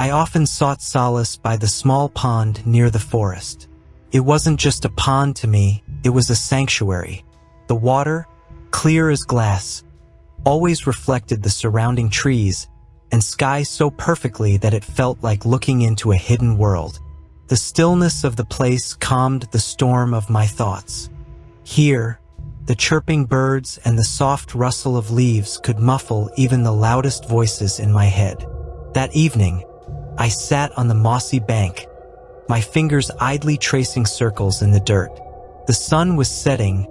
I often sought solace by the small pond near the forest. It wasn't just a pond to me, it was a sanctuary. The water, clear as glass, always reflected the surrounding trees and sky so perfectly that it felt like looking into a hidden world. The stillness of the place calmed the storm of my thoughts. Here, the chirping birds and the soft rustle of leaves could muffle even the loudest voices in my head. That evening, I sat on the mossy bank, my fingers idly tracing circles in the dirt. The sun was setting,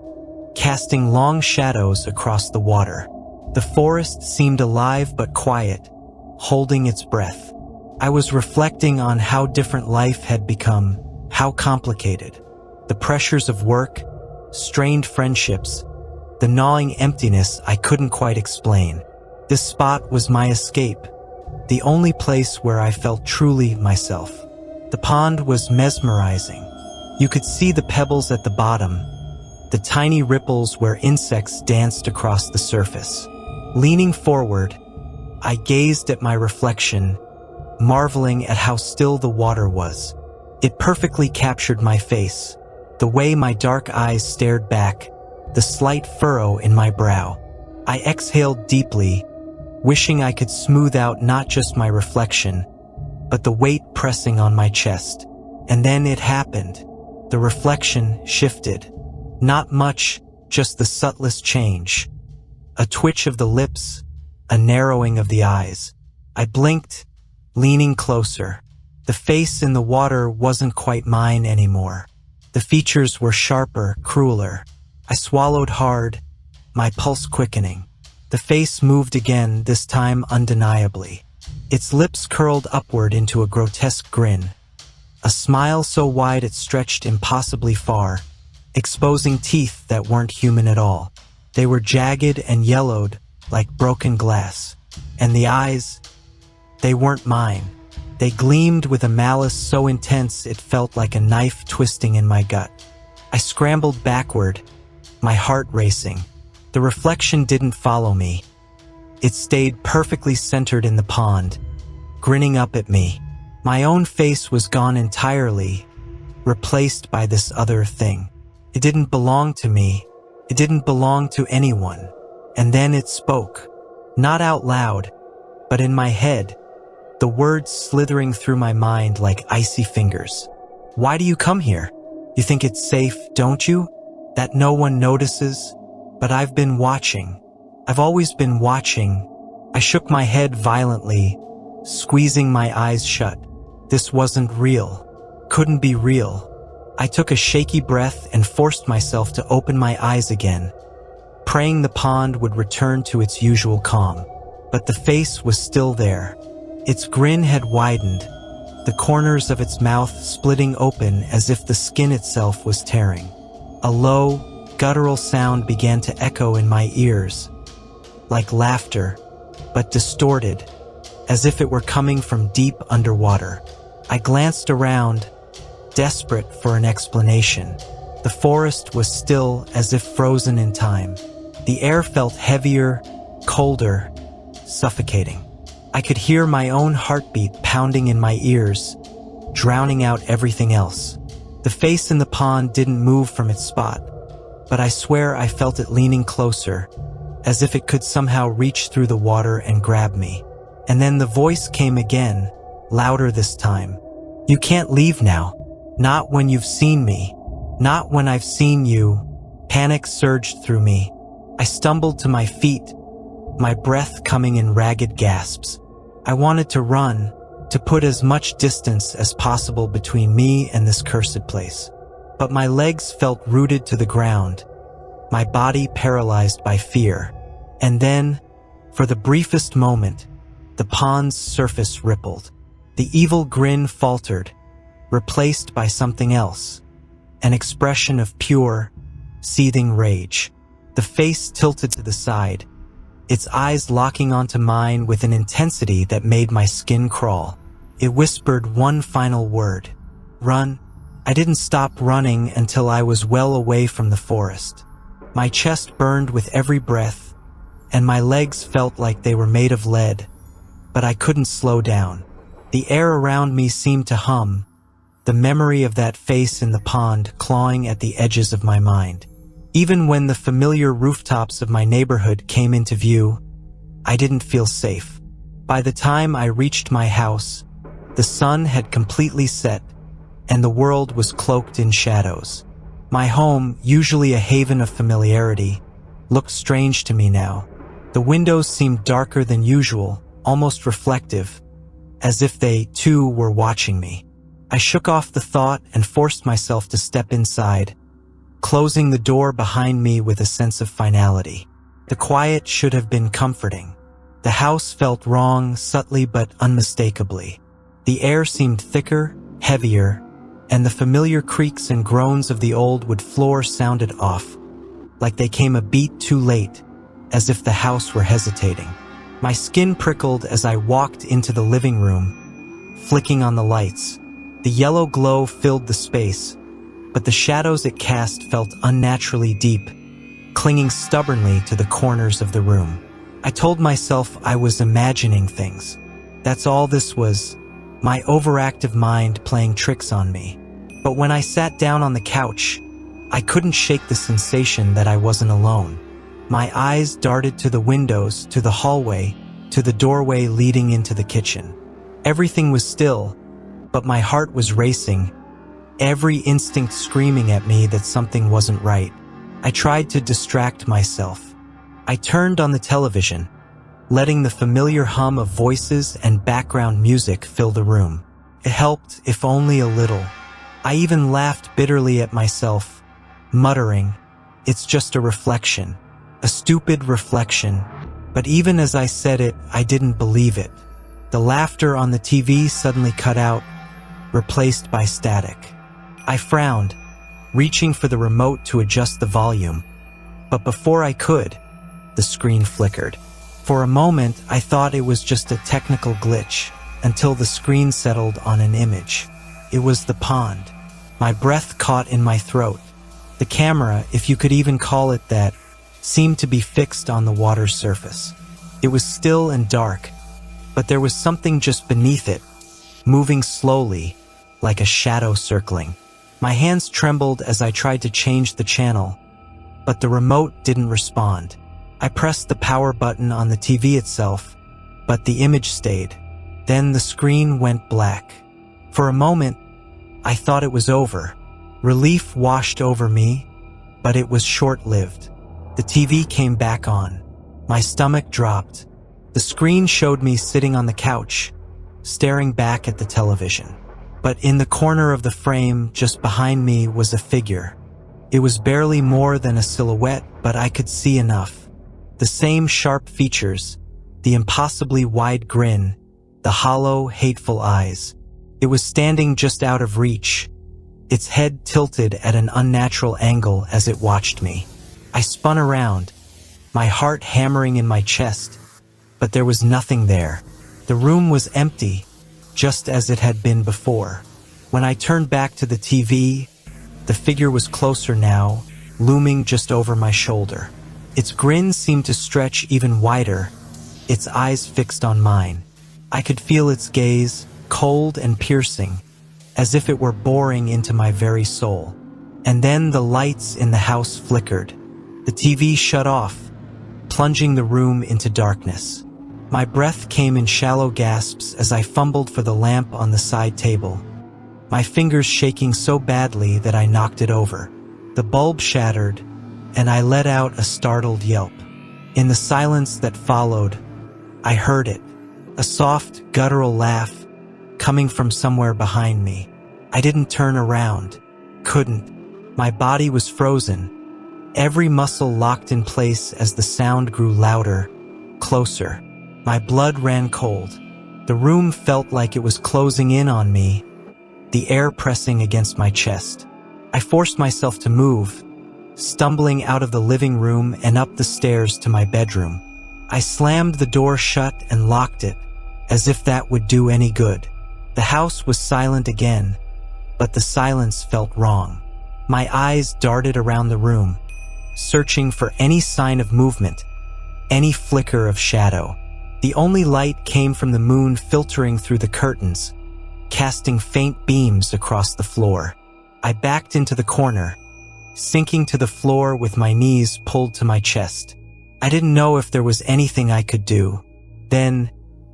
casting long shadows across the water. The forest seemed alive but quiet, holding its breath. I was reflecting on how different life had become, how complicated. The pressures of work, strained friendships, the gnawing emptiness I couldn't quite explain. This spot was my escape, the only place where I felt truly myself. The pond was mesmerizing. You could see the pebbles at the bottom, the tiny ripples where insects danced across the surface. Leaning forward, I gazed at my reflection, marveling at how still the water was. It perfectly captured my face, the way my dark eyes stared back, the slight furrow in my brow. I exhaled deeply, wishing I could smooth out not just my reflection, but the weight pressing on my chest. And then it happened. The reflection shifted. Not much, just the subtlest change. A twitch of the lips, a narrowing of the eyes. I blinked, leaning closer. The face in the water wasn't quite mine anymore. The features were sharper, crueler. I swallowed hard, my pulse quickening. The face moved again, this time undeniably. Its lips curled upward into a grotesque grin. A smile so wide it stretched impossibly far, exposing teeth that weren't human at all. They were jagged and yellowed, like broken glass. And the eyes, they weren't mine. They gleamed with a malice so intense it felt like a knife twisting in my gut. I scrambled backward, my heart racing. The reflection didn't follow me. It stayed perfectly centered in the pond, grinning up at me. My own face was gone entirely, replaced by this other thing. It didn't belong to me. It didn't belong to anyone. And then it spoke. Not out loud, but in my head, the words slithering through my mind like icy fingers. Why do you come here? You think it's safe, don't you? That no one notices? But I've been watching. I've always been watching. I shook my head violently, squeezing my eyes shut. This wasn't real. Couldn't be real. I took a shaky breath and forced myself to open my eyes again, praying the pond would return to its usual calm. But the face was still there. Its grin had widened, the corners of its mouth splitting open as if the skin itself was tearing. A low, guttural sound began to echo in my ears, like laughter, but distorted, as if it were coming from deep underwater. I glanced around, desperate for an explanation. The forest was still, as if frozen in time. The air felt heavier, colder, suffocating. I could hear my own heartbeat pounding in my ears, drowning out everything else. The face in the pond didn't move from its spot, but I swear I felt it leaning closer, as if it could somehow reach through the water and grab me. And then the voice came again, louder this time. You can't leave now. Not when you've seen me. Not when I've seen you. Panic surged through me. I stumbled to my feet, my breath coming in ragged gasps. I wanted to run, to put as much distance as possible between me and this cursed place. But my legs felt rooted to the ground, my body paralyzed by fear. And then, for the briefest moment, the pond's surface rippled. The evil grin faltered, replaced by something else, an expression of pure, seething rage. The face tilted to the side, its eyes locking onto mine with an intensity that made my skin crawl. It whispered one final word. Run. I didn't stop running until I was well away from the forest. My chest burned with every breath, and my legs felt like they were made of lead, but I couldn't slow down. The air around me seemed to hum, the memory of that face in the pond clawing at the edges of my mind. Even when the familiar rooftops of my neighborhood came into view, I didn't feel safe. By the time I reached my house, the sun had completely set, and the world was cloaked in shadows. My home, usually a haven of familiarity, looked strange to me now. The windows seemed darker than usual, almost reflective, as if they, too, were watching me. I shook off the thought and forced myself to step inside, closing the door behind me with a sense of finality. The quiet should have been comforting. The house felt wrong, subtly but unmistakably. The air seemed thicker, heavier, and the familiar creaks and groans of the old wood floor sounded off, like they came a beat too late, as if the house were hesitating. My skin prickled as I walked into the living room, flicking on the lights. The yellow glow filled the space, but the shadows it cast felt unnaturally deep, clinging stubbornly to the corners of the room. I told myself I was imagining things. That's all this was, my overactive mind playing tricks on me. But when I sat down on the couch, I couldn't shake the sensation that I wasn't alone. My eyes darted to the windows, to the hallway, to the doorway leading into the kitchen. Everything was still, but my heart was racing, every instinct screaming at me that something wasn't right. I tried to distract myself. I turned on the television, letting the familiar hum of voices and background music fill the room. It helped, if only a little. I even laughed bitterly at myself, muttering, "It's just a reflection, a stupid reflection." But even as I said it, I didn't believe it. The laughter on the TV suddenly cut out, replaced by static. I frowned, reaching for the remote to adjust the volume. But before I could, the screen flickered. For a moment, I thought it was just a technical glitch, until the screen settled on an image. It was the pond. My breath caught in my throat. The camera, if you could even call it that, seemed to be fixed on the water's surface. It was still and dark, but there was something just beneath it, moving slowly, like a shadow circling. My hands trembled as I tried to change the channel, but the remote didn't respond. I pressed the power button on the TV itself, but the image stayed. Then the screen went black. For a moment, I thought it was over. Relief washed over me, but it was short-lived. The TV came back on. My stomach dropped. The screen showed me sitting on the couch, staring back at the television. But in the corner of the frame, just behind me, was a figure. It was barely more than a silhouette, but I could see enough. The same sharp features, the impossibly wide grin, the hollow, hateful eyes. It was standing just out of reach, its head tilted at an unnatural angle as it watched me. I spun around, my heart hammering in my chest, but there was nothing there. The room was empty, just as it had been before. When I turned back to the TV, the figure was closer now, looming just over my shoulder. Its grin seemed to stretch even wider, its eyes fixed on mine. I could feel its gaze, cold and piercing, as if it were boring into my very soul. And then the lights in the house flickered. The TV shut off, plunging the room into darkness. My breath came in shallow gasps as I fumbled for the lamp on the side table, my fingers shaking so badly that I knocked it over. The bulb shattered, and I let out a startled yelp. In the silence that followed, I heard it, a soft, guttural laugh coming from somewhere behind me. I didn't turn around, couldn't. My body was frozen, every muscle locked in place as the sound grew louder, closer. My blood ran cold. The room felt like it was closing in on me, the air pressing against my chest. I forced myself to move, stumbling out of the living room and up the stairs to my bedroom. I slammed the door shut and locked it, as if that would do any good. The house was silent again, but the silence felt wrong. My eyes darted around the room, searching for any sign of movement, any flicker of shadow. The only light came from the moon filtering through the curtains, casting faint beams across the floor. I backed into the corner, sinking to the floor with my knees pulled to my chest. I didn't know if there was anything I could do. Then,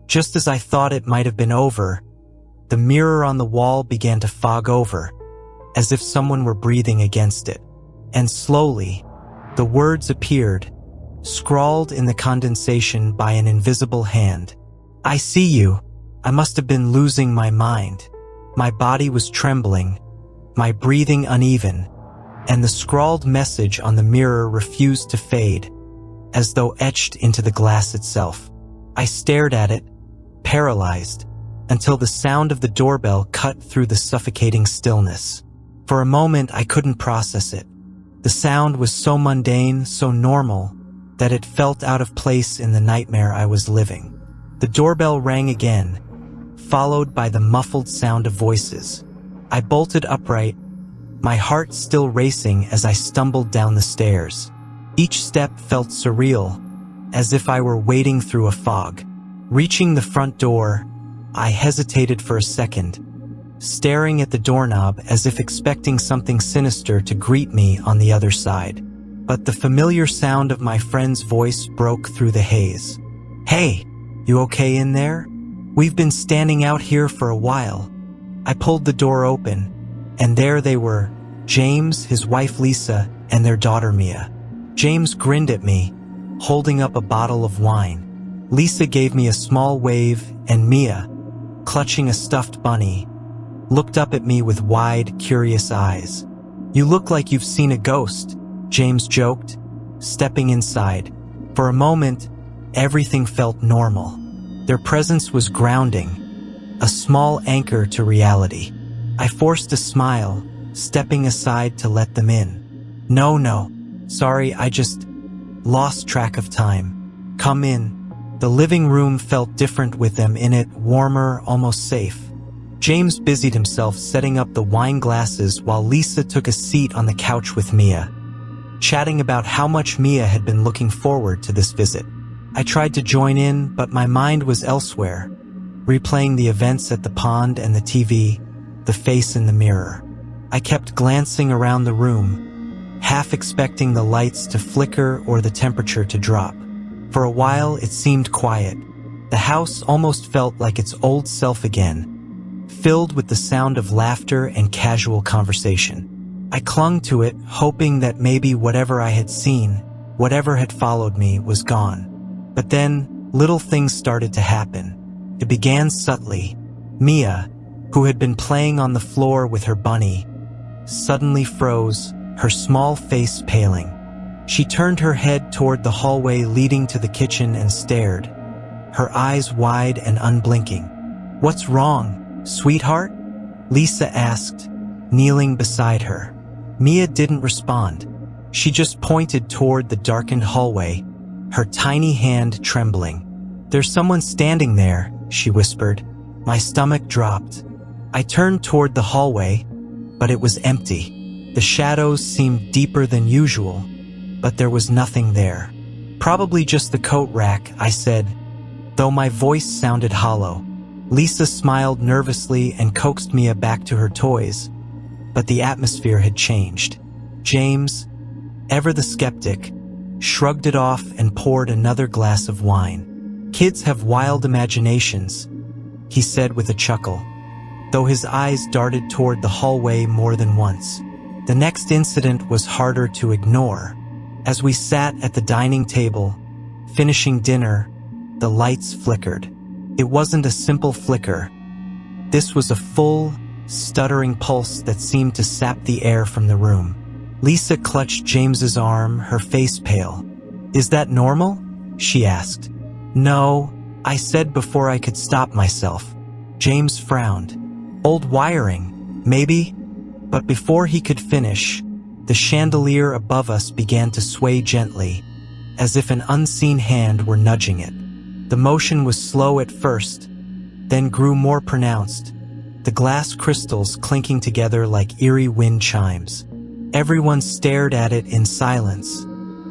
just as I thought it might have been over, the mirror on the wall began to fog over, as if someone were breathing against it. And slowly, the words appeared, scrawled in the condensation by an invisible hand. "I see you." I must have been losing my mind. My body was trembling, my breathing uneven, and the scrawled message on the mirror refused to fade, as though etched into the glass itself. I stared at it, paralyzed, until the sound of the doorbell cut through the suffocating stillness. For a moment, I couldn't process it. The sound was so mundane, so normal, that it felt out of place in the nightmare I was living. The doorbell rang again, followed by the muffled sound of voices. I bolted upright, my heart still racing as I stumbled down the stairs. Each step felt surreal, as if I were wading through a fog. Reaching the front door, I hesitated for a second, staring at the doorknob as if expecting something sinister to greet me on the other side. But the familiar sound of my friend's voice broke through the haze. "Hey, you okay in there? We've been standing out here for a while." I pulled the door open, and there they were, James, his wife Lisa, and their daughter Mia. James grinned at me, holding up a bottle of wine. Lisa gave me a small wave, and Mia, clutching a stuffed bunny, looked up at me with wide, curious eyes. "You look like you've seen a ghost," James joked, stepping inside. For a moment, everything felt normal. Their presence was grounding, a small anchor to reality. I forced a smile, stepping aside to let them in. No, sorry, I just lost track of time. Come in." The living room felt different with them in it, warmer, almost safe. James busied himself setting up the wine glasses while Lisa took a seat on the couch with Mia, chatting about how much Mia had been looking forward to this visit. I tried to join in, but my mind was elsewhere, replaying the events at the pond and the TV, the face in the mirror. I kept glancing around the room, half expecting the lights to flicker or the temperature to drop. For a while, it seemed quiet. The house almost felt like its old self again, filled with the sound of laughter and casual conversation. I clung to it, hoping that maybe whatever I had seen, whatever had followed me, was gone. But then, little things started to happen. It began subtly. Mia, who had been playing on the floor with her bunny, suddenly froze, her small face paling. She turned her head toward the hallway leading to the kitchen and stared, her eyes wide and unblinking. "What's wrong, sweetheart?" Lisa asked, kneeling beside her. Mia didn't respond. She just pointed toward the darkened hallway, her tiny hand trembling. "There's someone standing there," she whispered. My stomach dropped. I turned toward the hallway, but it was empty. The shadows seemed deeper than usual, but there was nothing there. "Probably just the coat rack," I said, though my voice sounded hollow. Lisa smiled nervously and coaxed Mia back to her toys, but the atmosphere had changed. James, ever the skeptic, shrugged it off and poured another glass of wine. "Kids have wild imaginations," he said with a chuckle, though his eyes darted toward the hallway more than once. The next incident was harder to ignore. As we sat at the dining table, finishing dinner, the lights flickered. It wasn't a simple flicker. This was a full, stuttering pulse that seemed to sap the air from the room. Lisa clutched James's arm, her face pale. "Is that normal?" she asked. "No," I said before I could stop myself. James frowned. "Old wiring, maybe?" But before he could finish, the chandelier above us began to sway gently, as if an unseen hand were nudging it. The motion was slow at first, then grew more pronounced, the glass crystals clinking together like eerie wind chimes. Everyone stared at it in silence,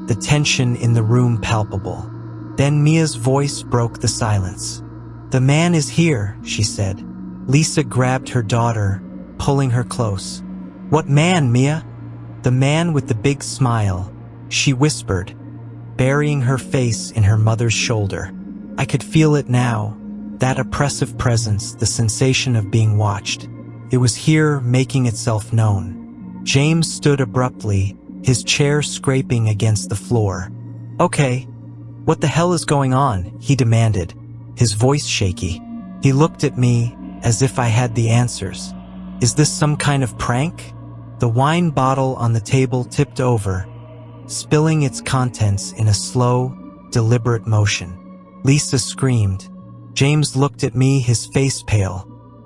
the tension in the room palpable. Then Mia's voice broke the silence. "The man is here," she said. Lisa grabbed her daughter, pulling her close. "What man, Mia?" "The man with the big smile," she whispered, burying her face in her mother's shoulder. I could feel it now, that oppressive presence, the sensation of being watched. It was here, making itself known. James stood abruptly, his chair scraping against the floor. "Okay, what the hell is going on?" he demanded, his voice shaky. He looked at me as if I had the answers. "Is this some kind of prank?" The wine bottle on the table tipped over, spilling its contents in a slow, deliberate motion. Lisa screamed. James looked at me, his face pale.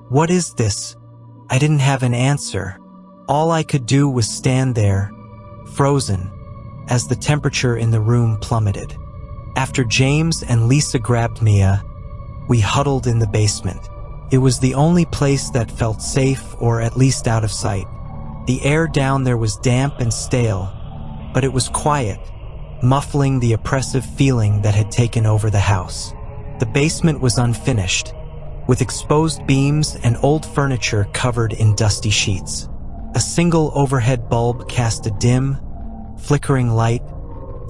"What is this?" I didn't have an answer. All I could do was stand there, frozen, as the temperature in the room plummeted. After James and Lisa grabbed Mia, we huddled in the basement. It was the only place that felt safe, or at least out of sight. The air down there was damp and stale, but it was quiet, muffling the oppressive feeling that had taken over the house. The basement was unfinished, with exposed beams and old furniture covered in dusty sheets. A single overhead bulb cast a dim, flickering light,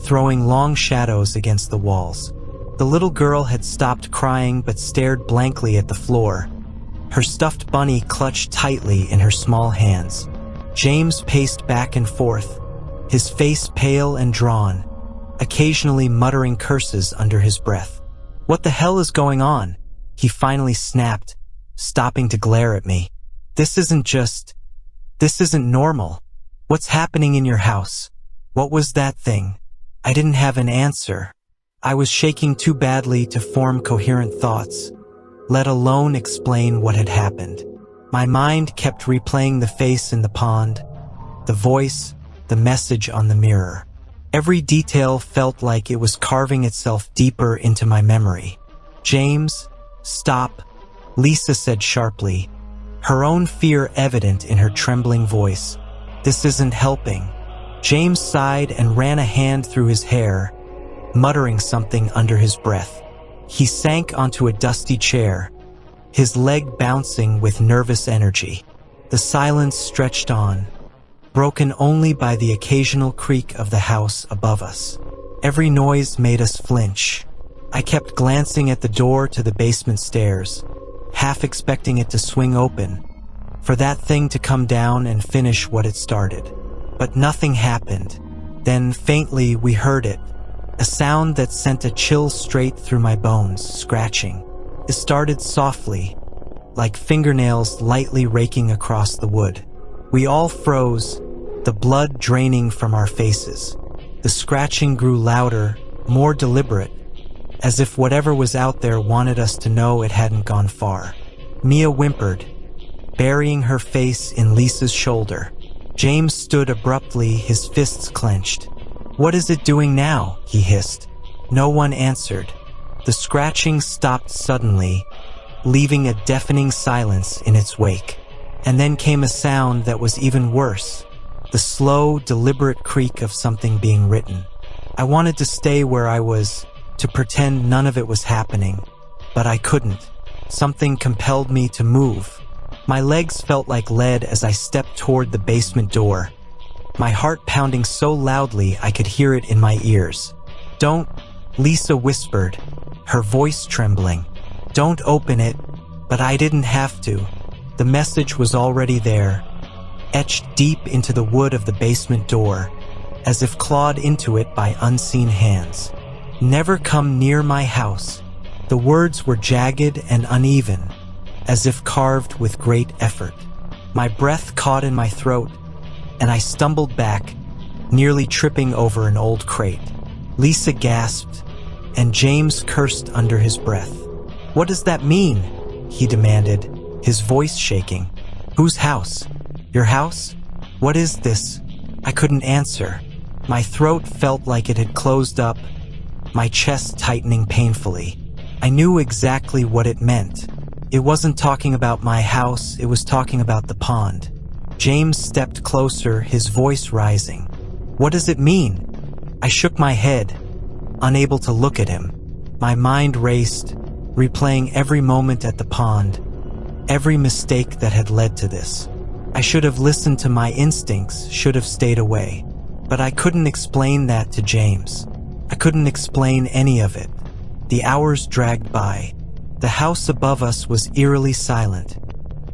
throwing long shadows against the walls. The little girl had stopped crying but stared blankly at the floor, her stuffed bunny clutched tightly in her small hands. James paced back and forth, his face pale and drawn, occasionally muttering curses under his breath. "What the hell is going on?" he finally snapped, stopping to glare at me. This isn't normal. What's happening in your house? What was that thing?" I didn't have an answer. I was shaking too badly to form coherent thoughts, let alone explain what had happened. My mind kept replaying the face in the pond, the voice, the message on the mirror. Every detail felt like it was carving itself deeper into my memory. "James, stop," Lisa said sharply, her own fear evident in her trembling voice. "This isn't helping." James sighed and ran a hand through his hair, muttering something under his breath. He sank onto a dusty chair, his leg bouncing with nervous energy. The silence stretched on, broken only by the occasional creak of the house above us. Every noise made us flinch. I kept glancing at the door to the basement stairs, half expecting it to swing open, for that thing to come down and finish what it started. But nothing happened. Then, faintly, we heard it, a sound that sent a chill straight through my bones, scratching. It started softly, like fingernails lightly raking across the wood. We all froze, the blood draining from our faces. The scratching grew louder, more deliberate, as if whatever was out there wanted us to know it hadn't gone far. Mia whimpered, burying her face in Lisa's shoulder. James stood abruptly, his fists clenched. "What is it doing now?" he hissed. No one answered. The scratching stopped suddenly, leaving a deafening silence in its wake. And then came a sound that was even worse, the slow, deliberate creak of something being written. I wanted to stay where I was, to pretend none of it was happening, but I couldn't. Something compelled me to move. My legs felt like lead as I stepped toward the basement door, my heart pounding so loudly I could hear it in my ears. "Don't," Lisa whispered, her voice trembling. "Don't open it," but I didn't have to. The message was already there, etched deep into the wood of the basement door, as if clawed into it by unseen hands. "Never come near my house." The words were jagged and uneven, as if carved with great effort. My breath caught in my throat, and I stumbled back, nearly tripping over an old crate. Lisa gasped, and James cursed under his breath. "What does that mean?" he demanded, his voice shaking. "Whose house? Your house? What is this?" I couldn't answer. My throat felt like it had closed up, my chest tightening painfully. I knew exactly what it meant. It wasn't talking about my house, it was talking about the pond. James stepped closer, his voice rising. "What does it mean?" I shook my head, unable to look at him. My mind raced, replaying every moment at the pond, every mistake that had led to this. I should have listened to my instincts, should have stayed away. But I couldn't explain that to James. I couldn't explain any of it. The hours dragged by. The house above us was eerily silent,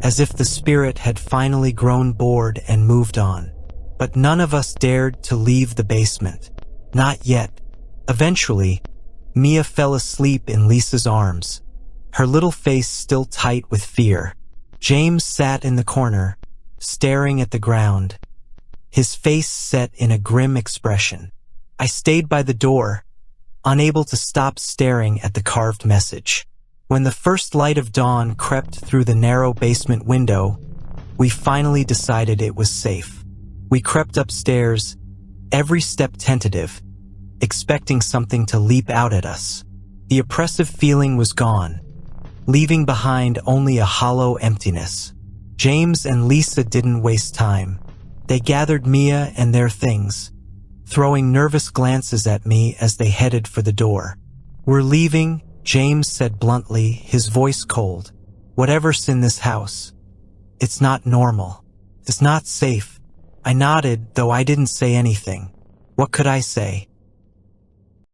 as if the spirit had finally grown bored and moved on. But none of us dared to leave the basement. Not yet. Eventually, Mia fell asleep in Lisa's arms, her little face still tight with fear. James sat in the corner, staring at the ground, his face set in a grim expression. I stayed by the door, unable to stop staring at the carved message. When the first light of dawn crept through the narrow basement window, we finally decided it was safe. We crept upstairs, every step tentative, expecting something to leap out at us. The oppressive feeling was gone, leaving behind only a hollow emptiness. James and Lisa didn't waste time. They gathered Mia and their things, throwing nervous glances at me as they headed for the door. "We're leaving," James said bluntly, his voice cold. "Whatever's in this house, it's not normal. It's not safe." I nodded, though I didn't say anything. What could I say?